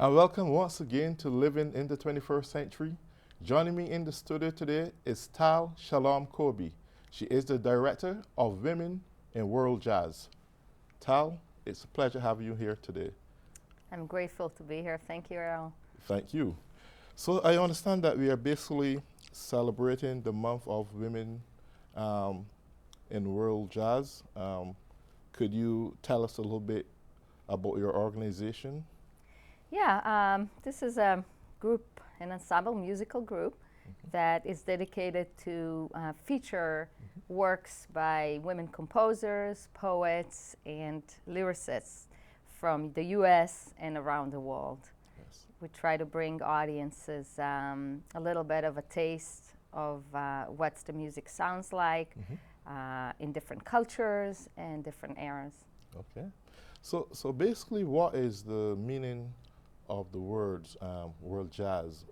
And welcome once again to Living in the 21st Century. Joining me in the studio today is Tal Shalom Kobe. She is the Director of Women in World Jazz. Tal, it's a pleasure having you here today. I'm grateful to be here. Thank you, Errol. Thank you. So I understand that we are basically celebrating the month of women in world jazz. Could you tell us a little bit about your organization? Yeah, this is a group, an ensemble musical group that is dedicated to feature works by women composers, poets, and lyricists from the US and around the world. Yes. We try to bring audiences a little bit of a taste of what the music sounds like in different cultures and different eras. Okay. So basically, what is the meaning of the words world jazz?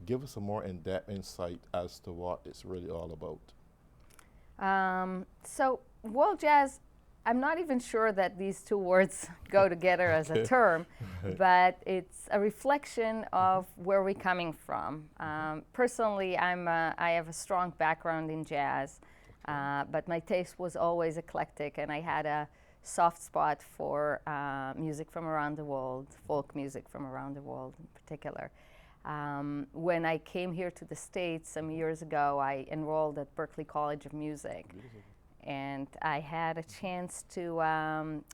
Give us a more in-depth insight as to what it's really all about. So world jazz, I'm not even sure that these two words go together as a term, but it's a reflection of where we're coming from. Personally, I have a strong background in jazz, but my taste was always eclectic, and I had a soft spot for music from around the world, folk music from around the world in particular. When I came here to the States some years ago, I enrolled at Berklee College of Music. Beautiful. And I had a chance to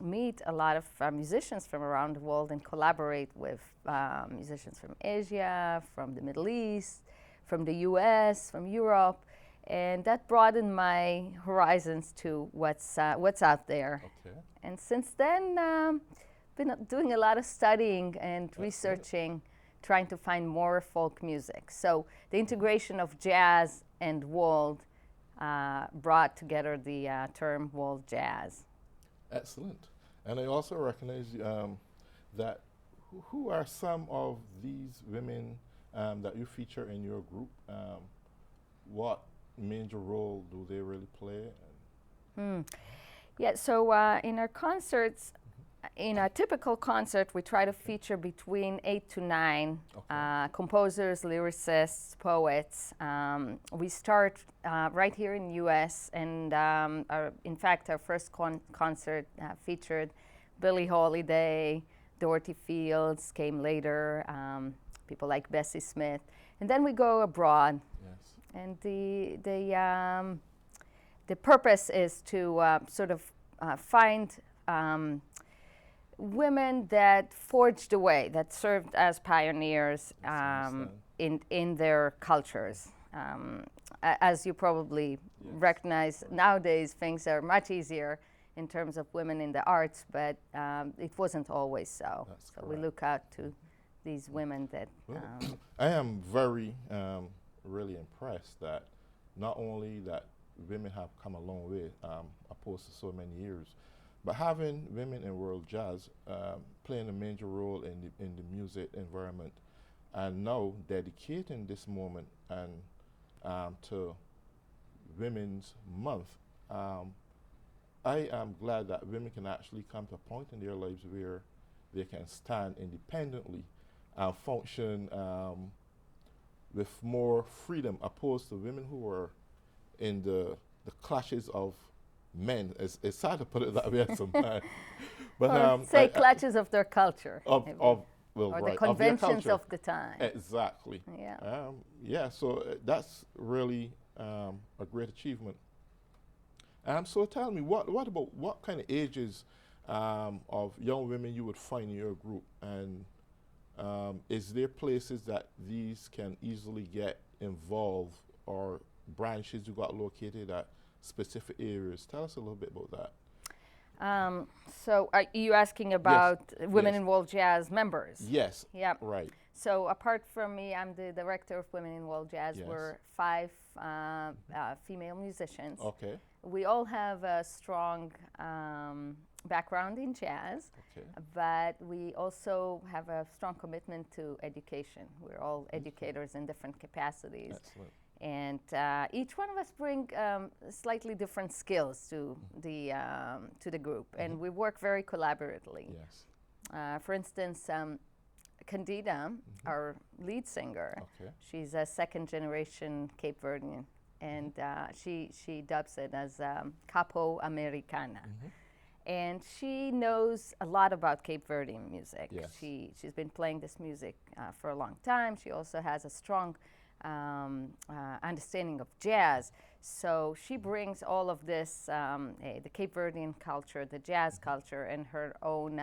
meet a lot of musicians from around the world and collaborate with musicians from Asia, from the Middle East, from the US, from Europe. And that broadened my horizons to what's out there. Okay. And since then, been doing a lot of studying and That's researching, trying to find more folk music. So the integration of jazz and world brought together the term world jazz. Excellent. And I also recognize that who are some of these women that you feature in your group? What major role do they really play? Yeah, so in our concerts, in a typical concert, we try to feature between 8 to 9 composers, lyricists, poets. We start right here in the US, and in fact, our first concert featured Billie Holiday, Dorothy Fields came later, people like Bessie Smith. And then we go abroad. Yes. And the purpose is to sort of find women that forged the way, that served as pioneers in their cultures. As you probably recognize, nowadays things are much easier in terms of women in the arts, but it wasn't always so. That's so we correct. look out to these women that... I am very, really impressed that not only that women have come a long way, opposed to so many years, but having women in world jazz playing a major role in the music environment, and now dedicating this moment and to Women's Month, I am glad that women can actually come to a point in their lives where they can stand independently and function with more freedom, opposed to women who were in the clutches of men. It's sad to put it that way sometimes. But say clutches of their culture. Well, or right, the conventions of, of the time. Exactly. Yeah. So that's really a great achievement. So tell me, what about what kind of ages of young women you would find in your group, and is there places that these can easily get involved, or branches you got located at specific areas? Tell us a little bit about that. So are you asking about Women Yes. in World Jazz members? Yes. Yeah. Right. So apart from me, I'm the director of Women in World Jazz. Yes. We're 5 female musicians. Okay. We all have a strong background in jazz, Okay. but we also have a strong commitment to education. We're all educators in different capacities. Excellent. And each one of us bring slightly different skills to the group, and we work very collaboratively. Yes. For instance, Candida, our lead singer, Okay. she's a second generation Cape Verdean, and she dubs it as Capo Americana. And she knows a lot about Cape Verdean music. Yes. She's been playing this music for a long time. She also has a strong understanding of jazz. So she brings all of this, the Cape Verdean culture, the jazz culture, and her own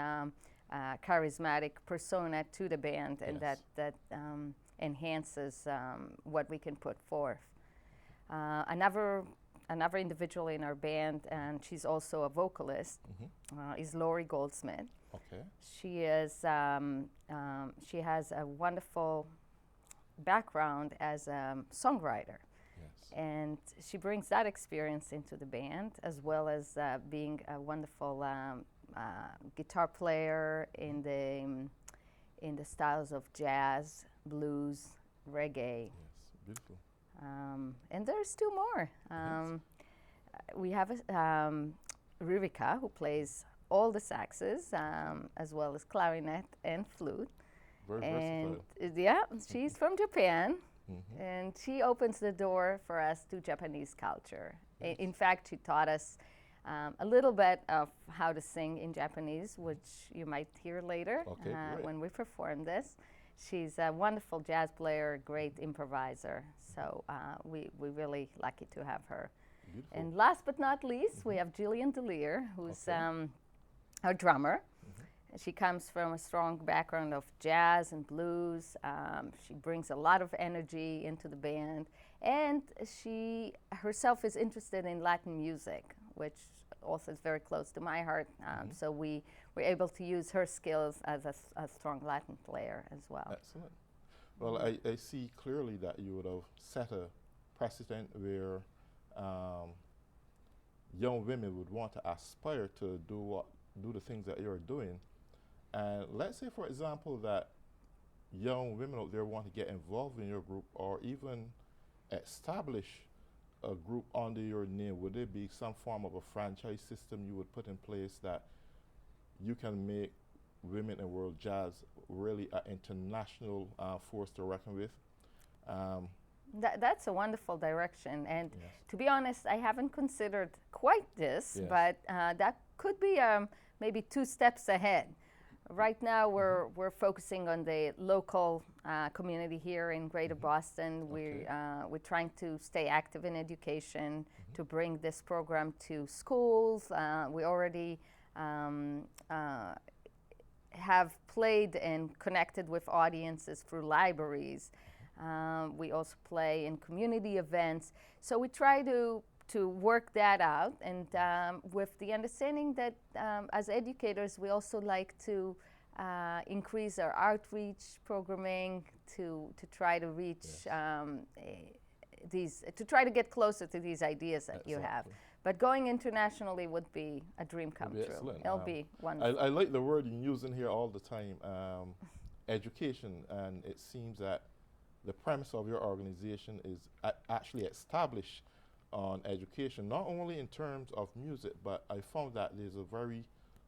charismatic persona to the band, and Yes. that enhances what we can put forth. Another individual in our band, and she's also a vocalist, is Lori Goldsmith. Okay. She has a wonderful background as a songwriter, Yes. and she brings that experience into the band, as well as being a wonderful guitar player in the styles of jazz, blues, reggae. Yes. Beautiful. And there's two more. We have Rivika, who plays all the saxes, as well as clarinet and flute. Very And versatile. yeah, she's from Japan, and she opens the door for us to Japanese culture. In fact, she taught us a little bit of how to sing in Japanese, which you might hear later Okay, great. when we perform this. She's a wonderful jazz player, great improviser. So we're really lucky to have her. Beautiful. And last but not least, we have Jillian DeLear, who's Okay. our drummer. She comes from a strong background of jazz and blues. She brings a lot of energy into the band. And she herself is interested in Latin music, which also is very close to my heart. So we were able to use her skills as a strong Latin player as well. Excellent. Well, I see clearly that you would have set a precedent where young women would want to aspire to do the things that you're doing. And let's say, for example, that young women out there want to get involved in your group or even establish a group under your name. Would there be some form of a franchise system you would put in place that you can make Women in World Jazz really an international force to reckon with? That's a wonderful direction. And Yes. to be honest, I haven't considered quite this, Yes. but that could be maybe 2 steps ahead. Right now, we're focusing on the local community here in Greater Boston. Okay. We're trying to stay active in education, to bring this program to schools. We already have played and connected with audiences through libraries. We also play in community events. So we try to work that out, and with the understanding that as educators, we also like to increase our outreach programming to try to reach to try to get closer to these ideas that you have. Exactly. But going internationally would be a dream come Be true. excellent. It'll be wonderful. I like the word you're using here all the time, education, and it seems that the premise of your organization is actually established on education, not only in terms of music, but I found that there's a very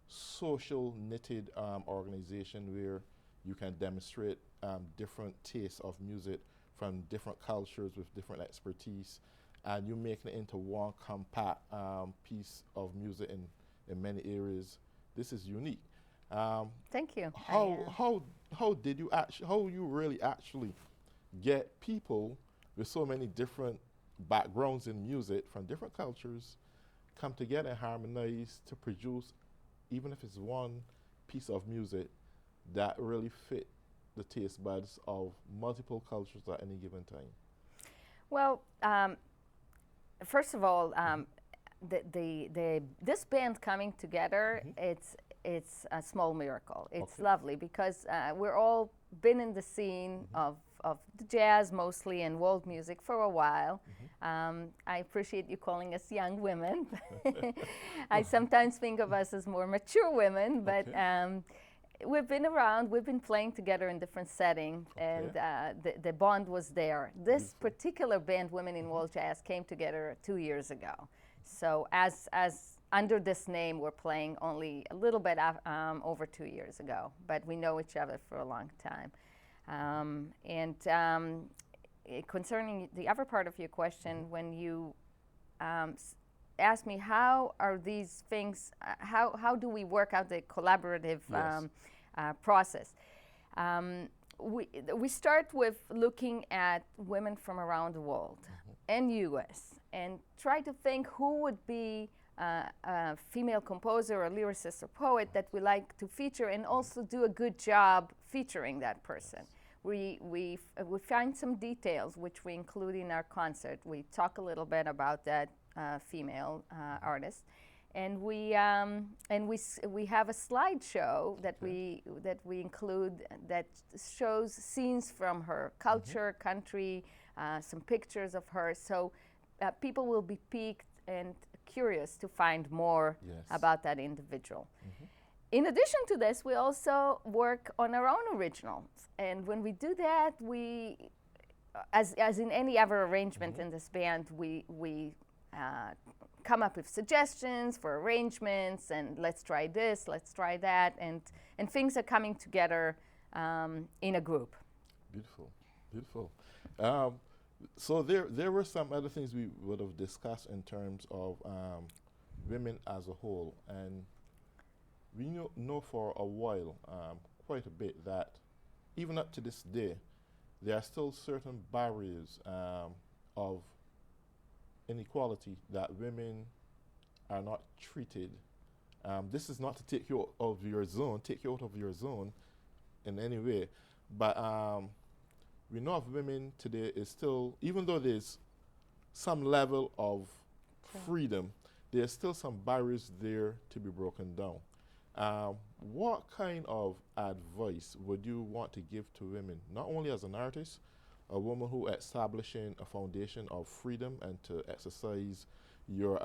social knitted organization where you can demonstrate different tastes of music from different cultures with different expertise, and you're making it into one compact piece of music in many areas. This is unique. Thank you. How did you actually, how you really actually get people with so many different backgrounds in music from different cultures come together and harmonize to produce, even if it's one piece of music that really fit the taste buds of multiple cultures at any given time? Well, first of all, this band coming together, it's a small miracle. It's lovely because we're all been in the scene of the jazz mostly and world music for a while. I appreciate you calling us young women. I sometimes think of us as more mature women, but we've been around, we've been playing together in different settings, and the bond was there. This particular band, Women in World Jazz, came together 2 years ago. So as under this name, we're playing only a little bit over 2 years ago, but we know each other for a long time. Concerning the other part of your question, when you ask me how are these things, how do we work out the collaborative process? We start with looking at women from around the world and US and try to think who would be a female composer or lyricist or poet that we like to feature, and also do a good job featuring that person. We find some details which we include in our concert. We talk a little bit about that female artist, and we have a slideshow that we include that shows scenes from her culture, country, some pictures of her. So people will be piqued and curious to find more about that individual. In addition to this, we also work on our own originals. And when we do that, we, as in any other arrangement in this band, we come up with suggestions for arrangements, and let's try this, let's try that, and things are coming together in a group. Beautiful, beautiful. So there were some other things we would have discussed in terms of women as a whole, and we know for a while, quite a bit, that even up to this day, there are still certain barriers of inequality that women are not treated. This is not to take you out of your zone, in any way, but we know of women today is still, even though there's some level of freedom, there's still some barriers there to be broken down. What kind of advice would you want to give to women, not only as an artist, a woman who establishing a foundation of freedom and to exercise your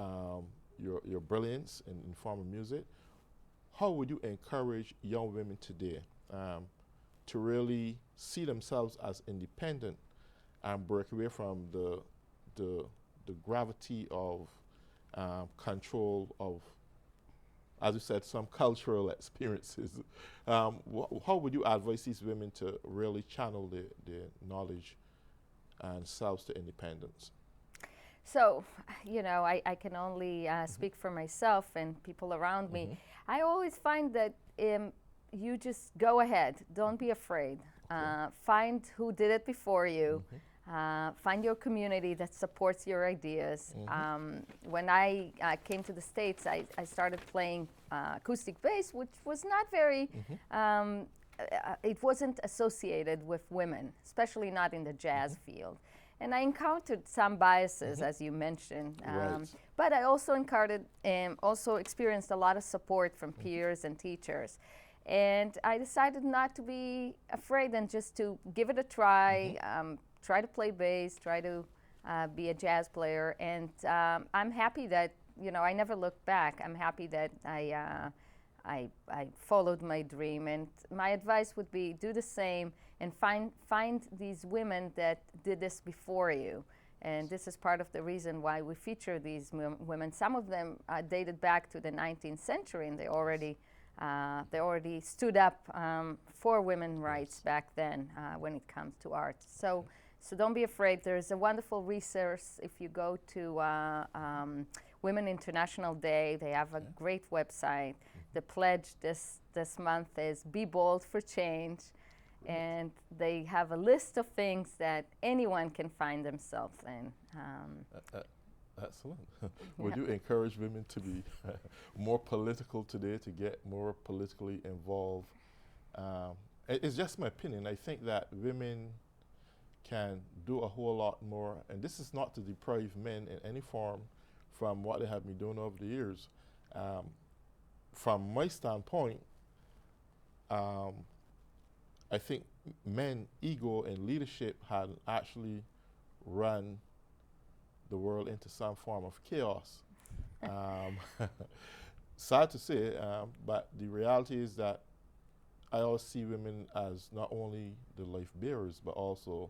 brilliance in form of music? How would you encourage young women today to really see themselves as independent and break away from the gravity of control of, as you said, some cultural experiences? How would you advise these women to really channel their knowledge and selves to independence? So, you know, I can only speak for myself and people around me. I always find that you just go ahead. Don't be afraid. Find who did it before you. Find your community that supports your ideas. When I came to the States, I started playing acoustic bass, which was not very, it wasn't associated with women, especially not in the jazz field. And I encountered some biases, as you mentioned, but I also experienced a lot of support from peers and teachers. And I decided not to be afraid and just to give it a try, try to play bass, try to be a jazz player. And I'm happy that, you know, I never looked back. I'm happy that I followed my dream. And my advice would be do the same and find these women that did this before you. And this is part of the reason why we feature these women. Some of them dated back to the 19th century, and they already stood up for women's rights back then when it comes to art. So don't be afraid. There's a wonderful resource if you go to Women International Day. They have a great website. The pledge this month is Be Bold for Change. And they have a list of things that anyone can find themselves in. Excellent. Would you encourage women to be more political today, to get more politically involved? It's just my opinion. I think that women can do a whole lot more, and this is not to deprive men in any form from what they have been doing over the years. From my standpoint, I think men, ego and leadership had actually run the world into some form of chaos. Sad to say, but the reality is that I always see women as not only the life bearers, but also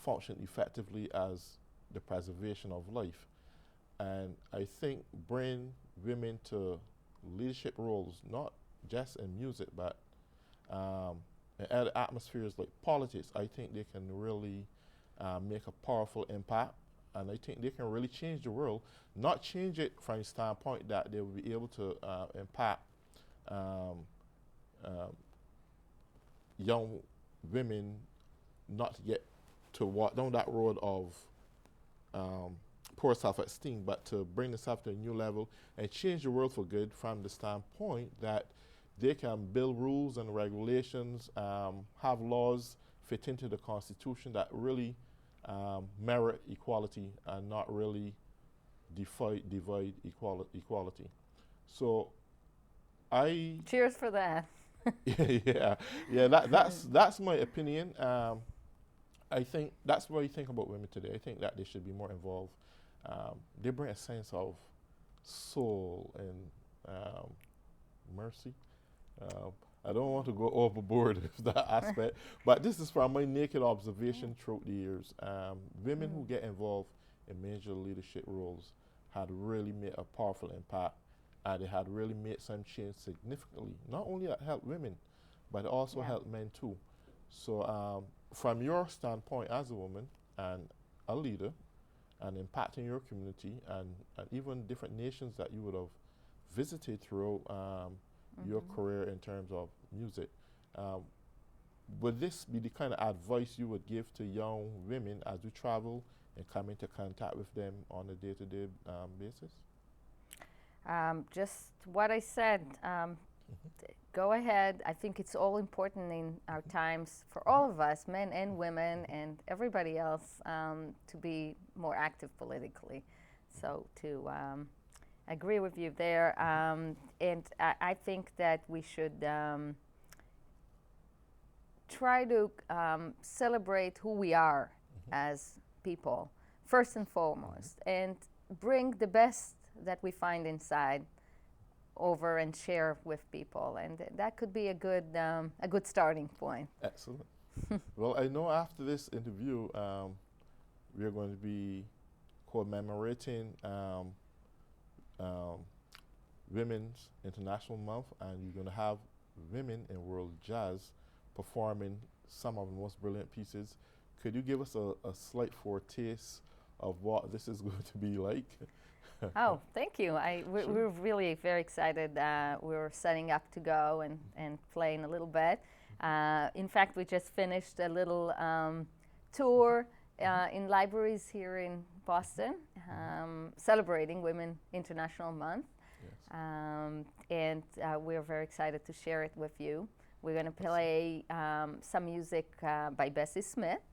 function effectively as the preservation of life. And I think bringing women to leadership roles, not just in music, but in other atmospheres like politics. I think they can really make a powerful impact, and I think they can really change the world. Not change it from the standpoint that they will be able to impact um, young women not to get to walk down that road of poor self-esteem, but to bring themselves to a new level and change the world for good from the standpoint that they can build rules and regulations, have laws fit into the Constitution that really merit equality and not really divide equality. So I Cheers for that. yeah, that's my opinion. I think that's what I think about women today. I think that they should be more involved. They bring a sense of soul and mercy. I don't want to go overboard with that aspect, but this is from my naked observation throughout the years. Women who get involved in major leadership roles had really made a powerful impact, and they had really made some change significantly. Not only that helped women, but it also helped men too. So from your standpoint as a woman and a leader and impacting your community and even different nations that you would have visited throughout your career in terms of music, would this be the kind of advice you would give to young women as you travel and come into contact with them on a day-to-day basis? Just what I said. Go ahead. I think it's all important in our times for all of us, men and women and everybody else, to be more active politically. So to agree with you there. And I think that we should try to celebrate who we are as people, first and foremost, and bring the best that we find inside over and share with people, and that could be a good starting point. Excellent. Well, I know after this interview, we are going to be commemorating Women's International Month, and you're going to have women in world jazz performing some of the most brilliant pieces. Could you give us a slight foretaste of what this is going to be like? Oh, thank you. We're really very excited. We're setting up to go and play in a little bit. In fact, we just finished a little tour in libraries here in Boston, celebrating Women International Month. Yes. And we're very excited to share it with you. We're going to play some music by Bessie Smith,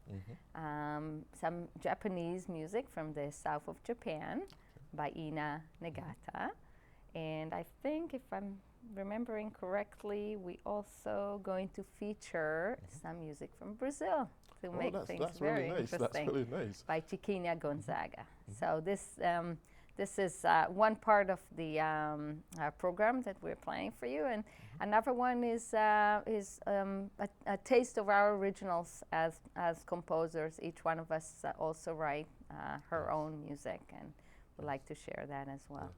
some Japanese music from the south of Japan by Ina Nagata. And I think, if I'm remembering correctly, we also going to feature some music from Brazil to make things very interesting. That's really nice. By Chiquinha Gonzaga. So this is one part of the program that we're planning for you, and another one is a taste of our originals as composers. Each one of us also write her own music, and would like to share that as well.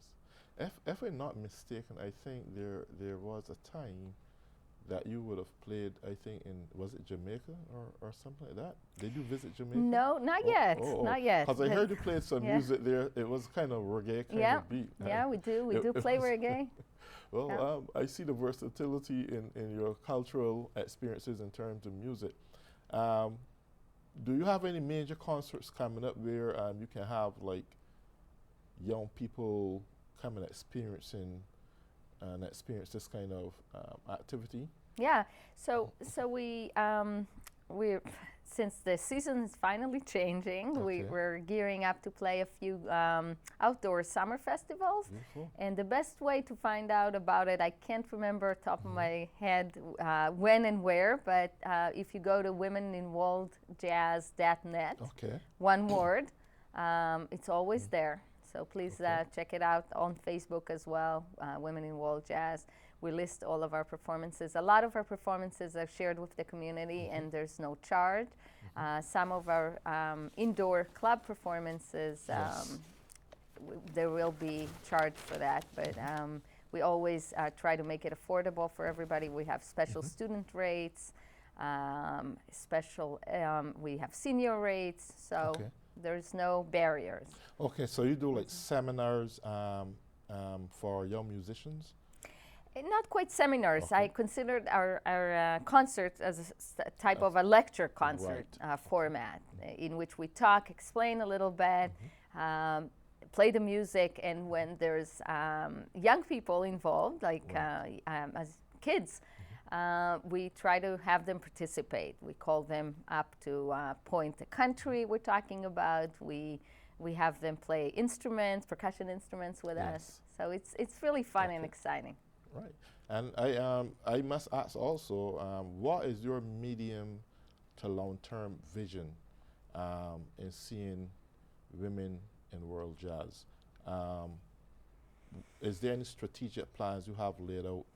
Yes. If I'm not mistaken, I think there was a time that you would have played, I think, was it Jamaica or something like that? Did you visit Jamaica? No, not yet. Not yet. Because I heard you played some music there. It was kind of reggae kind of beat. Yeah, we do. We do play reggae. Well, I see the versatility in your cultural experiences in terms of music. Do you have any major concerts coming up where you can have like young people come and experience this kind of activity? Yeah. So we're since the season is finally changing, we're gearing up to play a few outdoor summer festivals. Beautiful. And the best way to find out about it, I can't remember top of my head when and where, but if you go to WomeninWorldJazz.net, one word, it's always there. So please check it out on Facebook as well, Women in World Jazz. We list all of our performances. A lot of our performances are shared with the community, and there's no charge. Some of our indoor club performances, there will be charge for that, but we always try to make it affordable for everybody. We have special student rates, we have senior rates, so there's no barriers. Okay, so you do like seminars for young musicians? Not quite seminars. I considered our concerts as a type of a lecture concert format in which we talk, explain a little bit, play the music, and when there's young people involved, like as kids, we try to have them participate. We call them up to point the country we're talking about. We have them play instruments, percussion instruments with us. So it's really fun and exciting. Right. And I must ask also, what is your medium to long-term vision in seeing women in world jazz? Is there any strategic plans you have laid out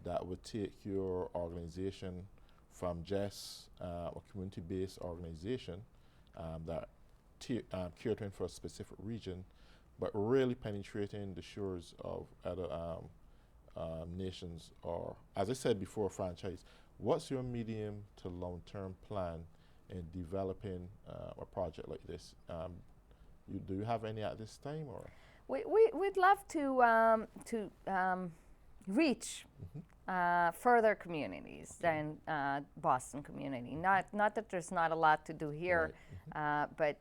that would take your organization from just a community-based organization that catering for a specific region, but really penetrating the shores of other nations, or, as I said before, franchise? What's your medium to long-term plan in developing a project like this? Do you have any at this time, or? We'd love to reach further communities than Boston community. Not that there's not a lot to do here, but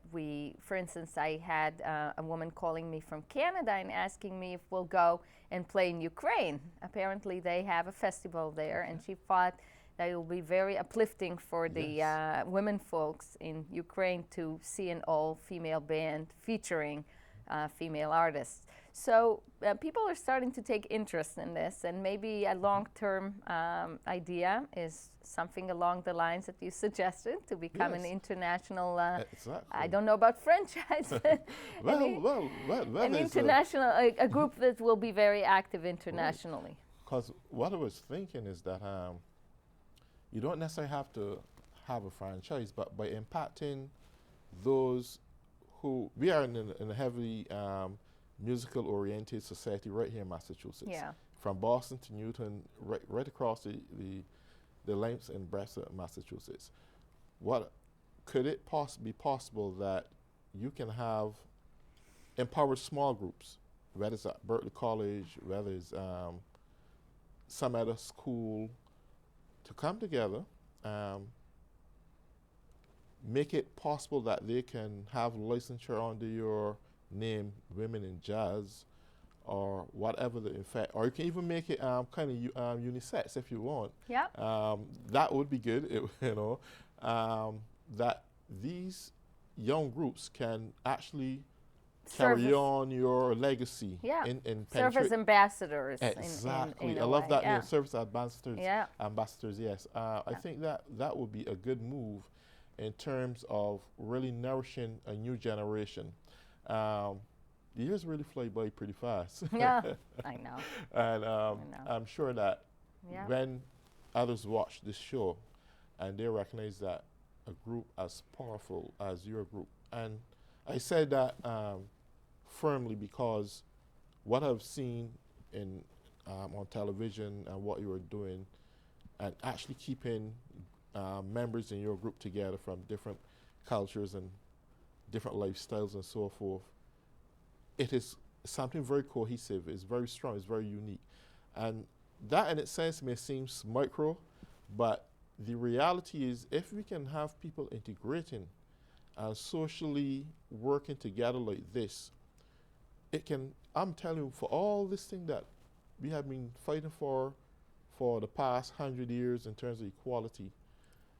for instance, I had a woman calling me from Canada and asking me if we'll go and play in Ukraine. Apparently they have a festival there, and she thought that it will be very uplifting for the women folks in Ukraine to see an all-female band featuring female artists. So people are starting to take interest in this, and maybe a long-term idea is something along the lines that you suggested, to become an international, I don't know about franchise, but an international, a group that will be very active internationally. Because what I was thinking is that you don't necessarily have to have a franchise, but by impacting those who, we are in a heavily musical-oriented society right here in Massachusetts. From Boston to Newton, right across the lengths and breadths of Massachusetts. What could it be possible that you can have empowered small groups, whether it's at Berkeley College, whether it's some other school, to come together, make it possible that they can have licensure under your name, Women in Jazz, or whatever the effect, or you can even make it kind of unisex if you want. That would be good, that these young groups can actually carry on your legacy. Serve as ambassadors. Exactly. In I love that name, service ambassadors. Ambassadors, yes. I think that would be a good move in terms of really nourishing a new generation. The years really fly by pretty fast. I know. And I'm sure that when others watch this show and they recognize that a group as powerful as your group, and I said that firmly because what I've seen on television and what you were doing, and actually keeping members in your group together from different cultures and different lifestyles and so forth, it is something very cohesive, it's very strong, it's very unique. And that in its sense may seem micro, but the reality is if we can have people integrating and socially working together like this, it can, I'm telling you, for all this thing that we have been fighting for the past 100 years in terms of equality,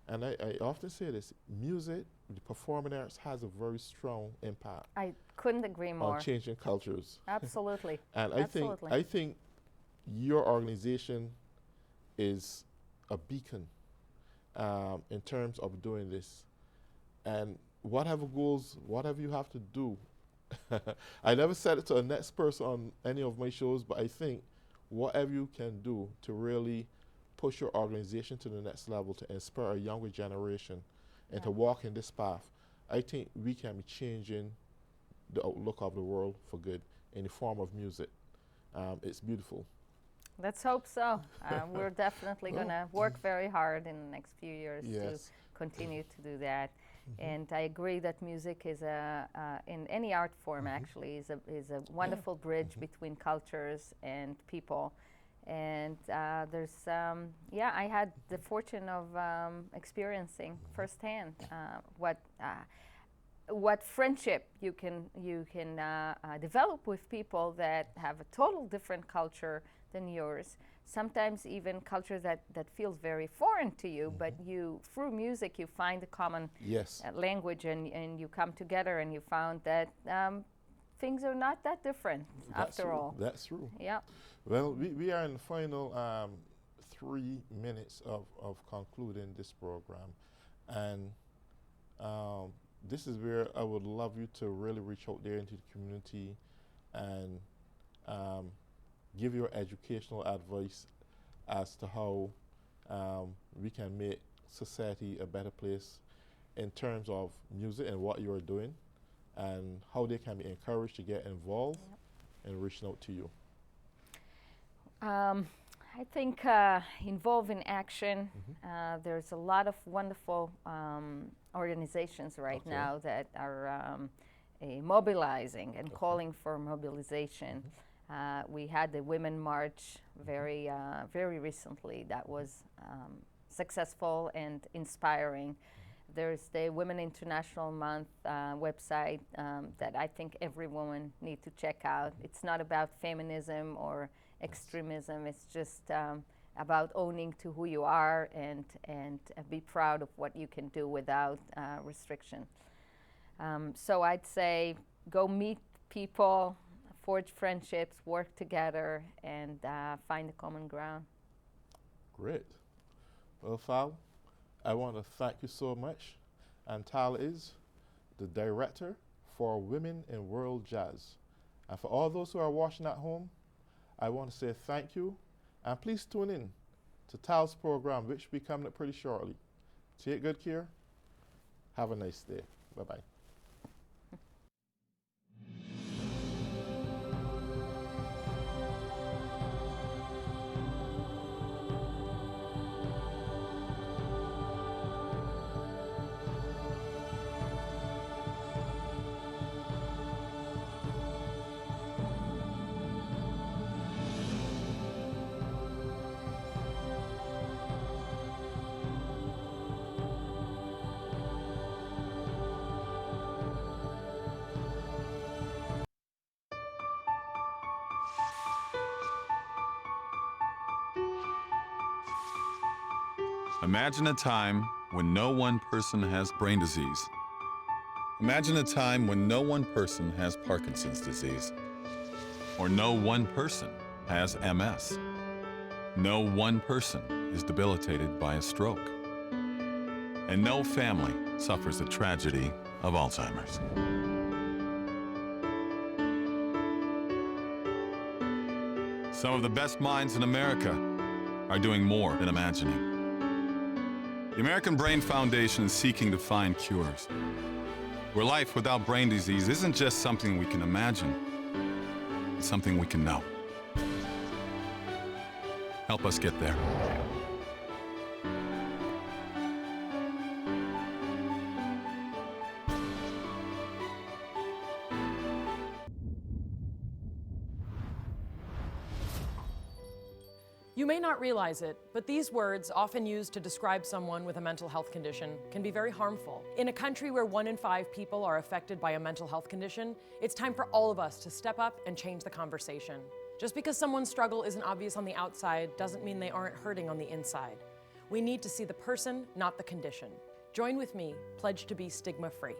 and I often say this, music, the performing arts has a very strong impact. I couldn't agree more. On changing cultures. Absolutely. And I think your organization is a beacon in terms of doing this. And whatever goals, whatever you have to do, I never said it to a next person on any of my shows, but I think whatever you can do to really push your organization to the next level, to inspire a younger generation and to walk in this path, I think we can be changing the outlook of the world for good. in the form of music. It's beautiful. Let's hope so. We're definitely going to work very hard in the next few years to continue to do that. And I agree that music is in any art form actually, is a wonderful bridge between cultures and people. And there's, I had the fortune of experiencing firsthand what friendship you can develop with people that have a total different culture than yours. Sometimes even culture that feels very foreign to you, but through music you find a common language, and you come together and you found that things are not that different after all. That's true. Yeah. Well, we are in the final 3 minutes of concluding this program, and this is where I would love you to really reach out there into the community and give your educational advice as to how we can make society a better place in terms of music and what you're doing, and how they can be encouraged to get involved in reaching out to you. I think involve in action. There's a lot of wonderful organizations right now that are mobilizing and calling for mobilization. We had the Women March very recently that was successful and inspiring. There's the Women International Month website that I think every woman needs to check out. It's not about feminism or extremism. It's just about owning to who you are and be proud of what you can do without restriction. So I'd say go meet people, forge friendships, work together, and find a common ground. Great. Well, Fal, I want to thank you so much. And Tal is the director for Women in World Jazz. And for all those who are watching at home, I want to say thank you. And please tune in to Tal's program, which will be coming up pretty shortly. Take good care. Have a nice day. Bye-bye. Imagine a time when no one person has brain disease. Imagine a time when no one person has Parkinson's disease. Or no one person has MS. No one person is debilitated by a stroke. And no family suffers the tragedy of Alzheimer's. Some of the best minds in America are doing more than imagining. The American Brain Foundation is seeking to find cures, where life without brain disease isn't just something we can imagine, it's something we can know. Help us get there. You may not realize it, but these words, often used to describe someone with a mental health condition, can be very harmful. In a country where 1 in 5 people are affected by a mental health condition, it's time for all of us to step up and change the conversation. Just because someone's struggle isn't obvious on the outside doesn't mean they aren't hurting on the inside. We need to see the person, not the condition. Join with me, pledge to be stigma-free.